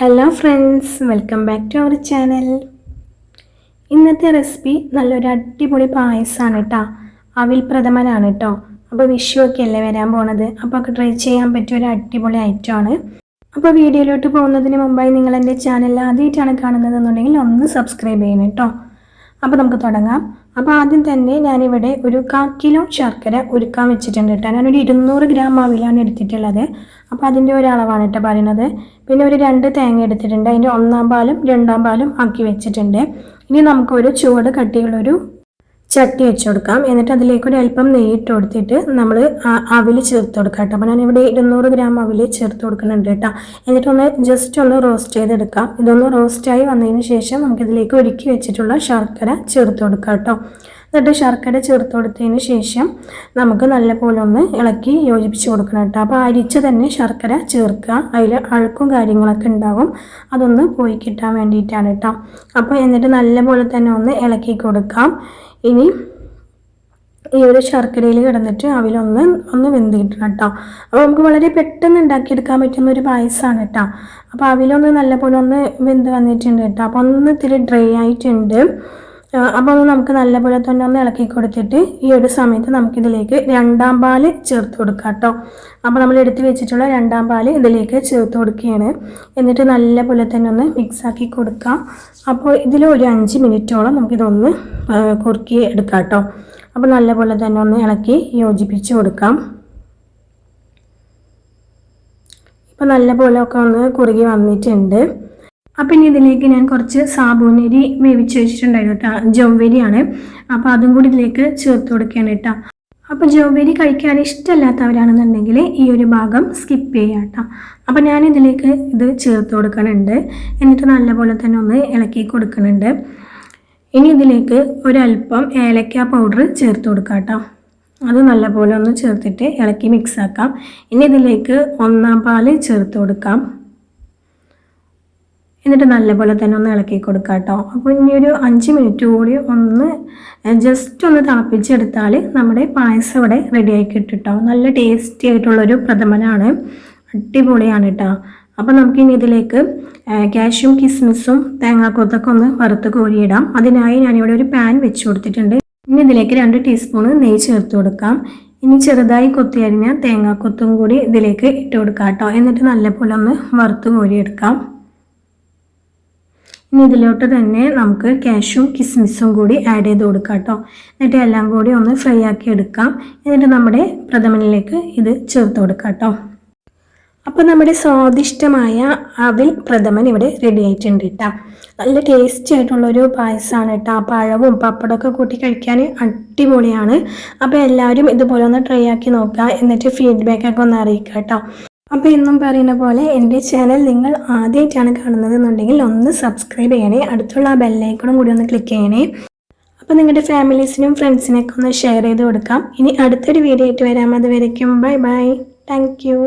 Hello friends, welcome back to our channel. ഇന്നത്തെ recipe നല്ലൊരു അടിപൊളി പായസമാണ് കേട്ടോ. അവിൽ പ്രഥമനാണ് കേട്ടോ. അപ്പോൾ വിഷുവൊക്കെ അല്ലേ വരാൻ പോണത്, അപ്പോൾ ഒക്കെ ട്രൈ ചെയ്യാൻ പറ്റിയ ഒരു അടിപൊളി ഐറ്റമാണ്. അപ്പോൾ വീഡിയോയിലോട്ട് പോകുന്നതിന് മുമ്പായി നിങ്ങൾ എൻ്റെ ചാനൽ ആദ്യമായിട്ടാണ് കാണുന്നതെന്നുണ്ടെങ്കിൽ ഒന്ന് സബ്സ്ക്രൈബ് ചെയ്യണം കേട്ടോ. അപ്പോൾ നമുക്ക് തുടങ്ങാം. അപ്പോൾ ആദ്യം തന്നെ ഞാനിവിടെ ഒരു 1/4 കിലോ ശർക്കര ഉരുക്കാൻ വെച്ചിട്ടുണ്ട് കേട്ടോ. ഞാനൊരു 200 ഗ്രാം അവിലാണ് എടുത്തിട്ടുള്ളത്. അപ്പോൾ അതിൻ്റെ ഒരളവാണ് കേട്ടോ പറയുന്നത്. പിന്നെ ഒരു 2 തേങ്ങ എടുത്തിട്ടുണ്ട്. അതിൻ്റെ 1-ാം പാലും 2-ാം പാലും ആക്കി വെച്ചിട്ടുണ്ട്. ഇനി നമുക്കൊരു ചുവട് കട്ടിയുള്ളൊരു ചട്ടി വെച്ച് കൊടുക്കാം. എന്നിട്ട് അതിലേക്ക് ഒരു അല്പം നെയ്യിട്ട് കൊടുത്തിട്ട് നമ്മൾ അവിൽ ചേർത്ത് കൊടുക്കാം കേട്ടോ. അപ്പോൾ ഞാനിവിടെ 200 ഗ്രാം അവിൽ ചേർത്ത് കൊടുക്കുന്നുണ്ട് കേട്ടോ. എന്നിട്ടൊന്ന് ജസ്റ്റ് ഒന്ന് റോസ്റ്റ് ചെയ്തെടുക്കാം. ഇതൊന്ന് റോസ്റ്റായി വന്നതിന് ശേഷം നമുക്കിതിലേക്ക് ഒരുക്കി വെച്ചിട്ടുള്ള ശർക്കര ചേർത്ത് കൊടുക്കാം കേട്ടോ. എന്നിട്ട് ശർക്കര ചേർത്ത് കൊടുത്തതിന് ശേഷം നമുക്ക് നല്ലപോലെ ഒന്ന് ഇളക്കി യോജിപ്പിച്ച് കൊടുക്കണം കേട്ടോ. അപ്പോൾ അരിച്ച് തന്നെ ശർക്കര ചേർക്കുക. അതിൽ അഴുക്കും കാര്യങ്ങളൊക്കെ ഉണ്ടാവും, അതൊന്ന് പോയി കിട്ടാൻ വേണ്ടിയിട്ടാണ് കേട്ടോ. അപ്പോൾ എന്നിട്ട് നല്ലപോലെ തന്നെ ഒന്ന് ഇളക്കി കൊടുക്കാം. ഇനി ഈ ഒരു ശർക്കരയിൽ കിടന്നിട്ട് അവിലൊന്ന് വെന്ത് കിട്ടണം കേട്ടോ. അപ്പോൾ നമുക്ക് വളരെ പെട്ടെന്ന് ഉണ്ടാക്കിയെടുക്കാൻ പറ്റുന്ന ഒരു പായസമാണ് കേട്ടോ. അപ്പോൾ അവിലൊന്ന് നല്ലപോലെ ഒന്ന് വെന്ത് വന്നിട്ടുണ്ട് കേട്ടോ. അപ്പോൾ ഒന്ന് ഇത്തിരി ഡ്രൈ ആയിട്ടുണ്ട്. അപ്പോൾ ഒന്ന് നമുക്ക് നല്ലപോലെ തന്നെ ഒന്ന് ഇളക്കി കൊടുത്തിട്ട് ഈ ഒരു സമയത്ത് നമുക്കിതിലേക്ക് 2-ാം പാല് ചേർത്ത് കൊടുക്കാം കേട്ടോ. അപ്പോൾ നമ്മൾ എടുത്ത് വെച്ചിട്ടുള്ള 2-ാം പാല് ഇതിലേക്ക് ചേർത്ത് കൊടുക്കുകയാണ്. എന്നിട്ട് നല്ലപോലെ തന്നെ ഒന്ന് മിക്സാക്കി കൊടുക്കാം. അപ്പോൾ ഇതിൽ ഒരു 5 മിനിറ്റോളം നമുക്കിതൊന്ന് കുറുക്കി എടുക്കാം കേട്ടോ. അപ്പോൾ നല്ലപോലെ തന്നെ ഒന്ന് ഇളക്കി യോജിപ്പിച്ച് കൊടുക്കാം. ഇപ്പോൾ നല്ലപോലെ ഒക്കെ ഒന്ന് കുറുകി വന്നിട്ടുണ്ട്. അപ്പം ഇനി ഇതിലേക്ക് ഞാൻ കുറച്ച് സാബൂനരി വേവിച്ച് വെച്ചിട്ടുണ്ടായിരുന്നു കേട്ടോ. ജൗവരിയാണ്. അപ്പോൾ അതും കൂടി ഇതിലേക്ക് ചേർത്ത് കൊടുക്കുകയാണ് കേട്ടോ. അപ്പോൾ ജൗവരി കഴിക്കാൻ ഇഷ്ടമല്ലാത്തവരാണെന്നുണ്ടെങ്കിൽ ഈ ഒരു ഭാഗം സ്കിപ്പ് ചെയ്യാം കേട്ടോ. അപ്പോൾ ഞാനിതിലേക്ക് ഇത് ചേർത്ത് കൊടുക്കുന്നുണ്ട്. എന്നിട്ട് നല്ലപോലെ തന്നെ ഒന്ന് ഇളക്കി കൊടുക്കുന്നുണ്ട്. ഇനി ഇതിലേക്ക് ഒരല്പം ഏലക്ക പൗഡർ ചേർത്ത് കൊടുക്കാം കേട്ടോ. അത് നല്ലപോലെ ഒന്ന് ചേർത്തിട്ട് ഇളക്കി മിക്സാക്കാം. ഇനി ഇതിലേക്ക് 1-ാം പാല് ചേർത്ത് കൊടുക്കാം. എന്നിട്ട് നല്ലപോലെ തന്നെ ഒന്ന് ഇളക്കി കൊടുക്കാം കേട്ടോ. അപ്പോൾ ഇനി ഒരു 5 മിനിറ്റ് കൂടി ഒന്ന് ജസ്റ്റ് ഒന്ന് തിളപ്പിച്ചെടുത്താൽ നമ്മുടെ പായസം ഇവിടെ റെഡിയായി കിട്ടും കേട്ടോ. നല്ല ടേസ്റ്റി ആയിട്ടുള്ളൊരു പ്രഥമനാണ്, അടിപൊളിയാണ് കേട്ടോ. അപ്പോൾ നമുക്കിനി ഇതിലേക്ക് കാഷ്യും കിസ്മിസും തേങ്ങാക്കൊത്തൊക്കെ ഒന്ന് വറുത്ത് കോരിയിടാം. അതിനായി ഞാനിവിടെ ഒരു പാൻ വെച്ച് കൊടുത്തിട്ടുണ്ട്. ഇനി ഇതിലേക്ക് 2 ടീസ്പൂൺ നെയ്യ് ചേർത്ത് കൊടുക്കാം. ഇനി ചെറുതായി കൊത്തി അരിഞ്ഞ തേങ്ങാക്കൊത്തും കൂടി ഇതിലേക്ക് ഇട്ട് കൊടുക്കാം കേട്ടോ. എന്നിട്ട് നല്ലപോലെ ഒന്ന് വറുത്ത് കോരിയെടുക്കാം. ഇനി ഇതിലോട്ട് തന്നെ നമുക്ക് കാഷ്യും കിസ്മിസും കൂടി ആഡ് ചെയ്ത് കൊടുക്കാം കേട്ടോ. എന്നിട്ട് എല്ലാം കൂടി ഒന്ന് ഫ്രൈ ആക്കി എടുക്കാം. എന്നിട്ട് നമ്മുടെ പ്രഥമനിലേക്ക് ഇത് ചേർത്ത് കൊടുക്കാം കേട്ടോ. അപ്പോൾ നമ്മുടെ സ്വാദിഷ്ടമായ അവിൽ പ്രഥമൻ ഇവിടെ റെഡി ആയിട്ടുണ്ട് കേട്ടോ. നല്ല ടേസ്റ്റി ആയിട്ടുള്ളൊരു പായസമാണ് കേട്ടോ. പഴവും പപ്പടമൊക്കെ കൂട്ടി കഴിക്കാൻ അടിപൊളിയാണ്. അപ്പോൾ എല്ലാവരും ഇതുപോലെ ഒന്ന് ട്രൈ ആക്കി നോക്കുക. എന്നിട്ട് ഫീഡ്ബാക്കൊക്കെ ഒന്ന് അറിയിക്കുക കേട്ടോ. അപ്പോൾ എന്നും പറയുന്ന പോലെ എൻ്റെ ചാനൽ നിങ്ങൾ ആദ്യമായിട്ടാണ് കാണുന്നതെന്നുണ്ടെങ്കിൽ ഒന്ന് സബ്സ്ക്രൈബ് ചെയ്യണേ. അടുത്തുള്ള ആ ബെല്ലൈക്കണും കൂടി ഒന്ന് ക്ലിക്ക് ചെയ്യണേ. അപ്പോൾ നിങ്ങളുടെ ഫാമിലീസിനും ഫ്രണ്ട്സിനൊക്കെ ഒന്ന് ഷെയർ ചെയ്ത് കൊടുക്കാം. ഇനി അടുത്തൊരു വീഡിയോ ആയിട്ട് വരാം. അതുവരയ്ക്കും ബൈ ബൈ. Thank you.